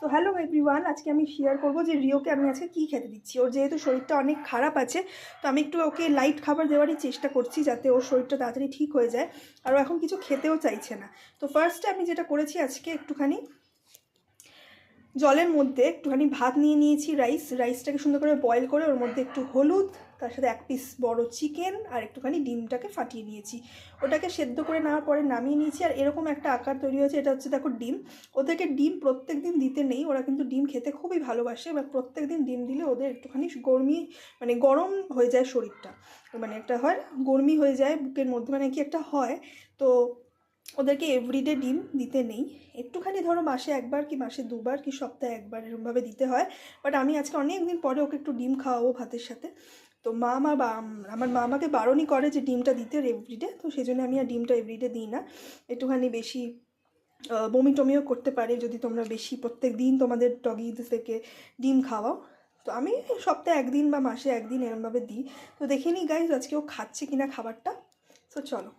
So hello everyone, আজকে আমি share করবো যে রিওকে আমি আজকে কী খেতে দিচ্ছি। ওর যেহেতু শরীরটা অনেক খারাপ আছে, তো আমি একটু ওকে লাইট খাবার দেওয়ারই চেষ্টা করছি যাতে ওর শরীরটা তাড়াতাড়ি ঠিক হয়ে যায়। আর ও এখন কিছু খেতেও চাইছে না। তো ফার্স্টে আমি যেটা করেছি, আজকে একটুখানি জলের মধ্যে একটুখানি ভাত নিয়ে নিয়েছি, রাইসটাকে সুন্দর করে বয়েল করে ওর মধ্যে একটু হলুদ, তার সাথে এক পিস বড় চিকেন আর একটুখানি ডিমটাকে ফাটিয়ে নিয়েছি। ওটাকে সেদ্ধ করে নেওয়ার পরে নামিয়ে নিয়েছি। আর এরকম একটা আকার তৈরি হয়েছে, এটা হচ্ছে দেখো ডিম। ওদেরকে ডিম প্রত্যেক দিন দিতে নেই, ওরা কিন্তু ডিম খেতে খুবই ভালোবাসে। এবার প্রত্যেক দিন ডিম দিলে ওদের একটুখানি গরম হয়ে যায় শরীরটা, মানে একটা হয় গরমি হয়ে যায় বুকের মধ্যে, মানে কি একটা হয়। তো ওদেরকে এভরিডে ডিম দিতে নেই, একটুখানি ধরো মাসে একবার কি মাসে দুবার কি সপ্তাহে একবার এরকমভাবে দিতে হয়। বাট আমি আজকে অনেক দিন পরে ওকে একটু ডিম খাওয়াবো ভাতের সাথে। তো আমার মা আমাকে বারণই করে যে ডিমটা দিতে এভরিডে, তো সেই জন্য আমি আর ডিমটা এভরিডে দিই না। একটুখানি বেশি বমি টমিও করতে পারে যদি তোমরা বেশি প্রত্যেক দিন তোমাদের ডগিদেরকে ডিম খাওয়াও। তো আমি সপ্তাহে একদিন বা মাসে একদিন এরমভাবে দিই। তো দেখে নিই গাইজ আজকে ও খাচ্ছে কিনা খাবারটা। তো চলো।